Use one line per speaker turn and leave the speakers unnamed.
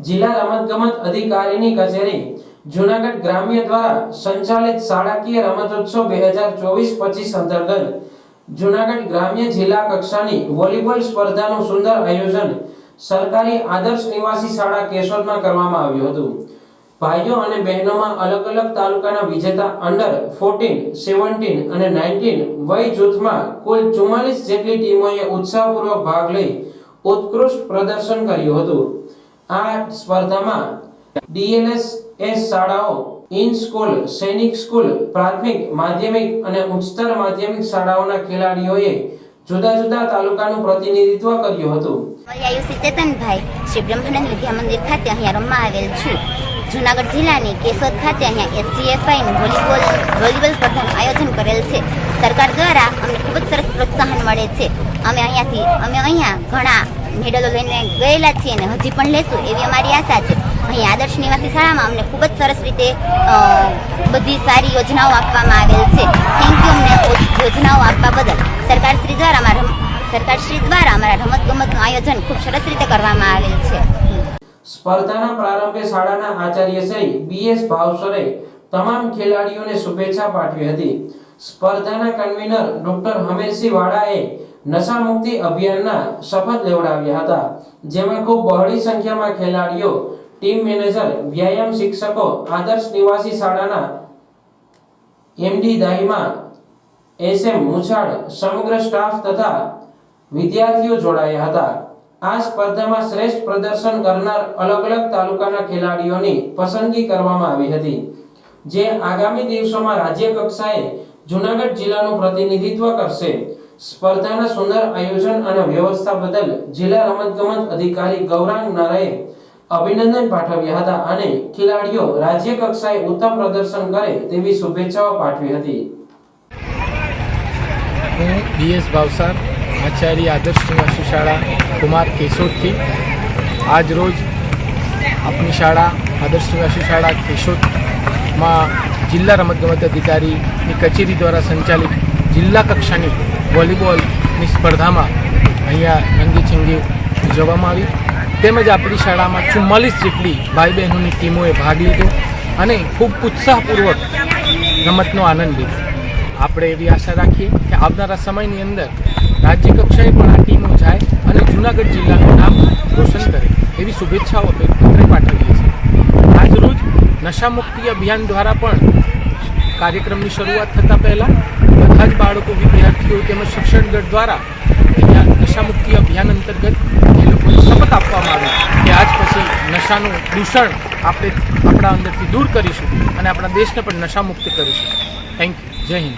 જિલ્લા રમતગમત અધિકારીની કચેરી જૂનાગઢ ગ્રામ્ય દ્વારા સંચાલિત શાળાકીય રમતોત્સવ 2024-25 અંતર્ગત જૂનાગઢ ગ્રામ્ય જિલ્લા કક્ષાની વોલીબોલ સ્પર્ધાનું સુંદર આયોજન સરકારી આદર્શ નિવાસી શાળા કેશોદમાં કરવામાં આવ્યું હતું। ભાઈઓ અને બહેનોમાં અલગ અલગ તાલુકાના વિજેતા અંડર 14, 17 અને 19 વય જૂથમાં કુલ 44 જેટલી ટીમોએ ઉત્સાહપૂર્વક ભાગ લઈ ઉત્કૃષ્ટ પ્રદર્શન કર્યું હતું। આ સ્પર્ધામાં ડીએલએસ શાળાઓ, ઇન સ્કૂલ, સૈનિક સ્કૂલ, પ્રાથમિક, માધ્યમિક અને ઉચ્ચતર માધ્યમિક શાળાઓના ખેલાડીઓએ જુદા જુદા તાલુકાનું પ્રતિનિધિત્વ કર્યું હતું।
આયુષી ચેતનભાઈ શ્રી બ્રહ્માનંદ વિદ્યા મંદિર ખાતે અહીંયા રમવા આવેલ છું। જૂનાગઢ જિલ્લાની કેશોદ ખાતે અહીંયા એસજીએફઆઈનું વોલીબોલ સ્પર્ધાનું આયોજન કરેલ છે। સરકાર દ્વારા અમને ખૂબ જ સરસ પ્રોત્સાહન મળે છે। અમે અહીંયા ઘણા મેડલો લઈને ગયેલા છીએ અને હજી પણ લેશું એવી અમારી આશા છે। અહીં આદર્શ નિવાસી શાળામાં અમને ખૂબ જ સરસ રીતે બધી સારી યોજનાઓ આપવામાં આવેલ છે। થેન્ક યુ અમને યોજનાઓ આપવા બદલ। સરકારશ્રી દ્વારા અમારા રમતગમતનું આયોજન ખૂબ સરસ રીતે કરવામાં આવેલ છે।
સ્પર્ધાના પ્રારંભે શાળાના આચાર્ય શ્રી બીએસ ભાવસરે તમામ ખેલાડીઓને શુભેચ્છા પાઠવી હતી। સ્પર્ધાના કન્વીનર ડોક્ટર હમીરસિંહ વાળાએ નશા મુક્તિ અભિયાનના શપથ લેવડાવ્યા હતા, જેમાં ખૂબ બહોળી સંખ્યામાં ખેલાડીઓ, ટીમ મેનેજર, વ્યાયામ શિક્ષકો, આદર્શ નિવાસી શાળાના એમડી દાહિમા, એસએમ મુછાડ, સમગ્ર સ્ટાફ તથા વિદ્યાર્થીઓ જોડાયા હતા। આ સ્પર્ધામાં શ્રેષ્ઠ પ્રદર્શન કરનાર અલગ અલગ તાલુકાના ખેલાડીઓની પસંદગી કરવામાં આવી હતી, જે આગામી દિવસોમાં રાજ્ય કક્ષાએ જૂનાગઢ જિલ્લાનું પ્રતિનિધિત્વ કરશે। સ્પર્ધાના સુંદર આયોજન અને વ્યવસ્થા બદલ જિલ્લા રમતગમત અધિકારી ગૌરાંગ નારાએ અભિનંદન પાઠવ્યા હતા અને ખેલાડીઓ રાજ્ય કક્ષાએ ઉત્તમ પ્રદર્શન કરે તેવી શુભેચ્છાઓ પાઠવી હતી।
હું બીએસ ભાવસાર, આચાર્ય આદર્શ નિવાસી શાળા કુમાર કેશોદથી આજ રોજ આપણી શાળા આદર્શ નિવાસી શાળા કેશોદમાં જિલ્લા રમતગમત અધિકારીની કચેરી દ્વારા સંચાલિત જિલ્લા કક્ષાની વોલીબોલની સ્પર્ધામાં અહીંયા રંગીચંગી ઉજવવામાં આવી। તેમજ આપણી શાળામાં 44 જેટલી ભાઈ બહેનોની ટીમોએ ભાગ લીધો અને ખૂબ ઉત્સાહપૂર્વક રમતનો આનંદ લીધો। આપણે એવી આશા રાખીએ કે આવનારા સમયની અંદર રાજ્ય કક્ષાએ પણ આ ટીમો જાય અને જૂનાગઢ જિલ્લાનું નામ રોશન કરે એવી શુભેચ્છાઓ આપણે પાઠવીએ છીએ। આજ રોજ નશામુક્તિ અભિયાન દ્વારા પણ કાર્યક્રમની શરૂઆત થતાં પહેલાં બધા જ બાળકો, વિદ્યાર્થીઓ તેમજ શિક્ષણગઢ દ્વારા અહીંયા નશામુક્તિ અભિયાન અંતર્ગત એ લોકોને શપથ આપવામાં આવે કે આજ પછી નશાનું દૂષણ આપણે આપણા અંદરથી દૂર કરીશું અને આપણા દેશને પણ નશામુક્ત કરીશું। Thank you. જય હિન્દ।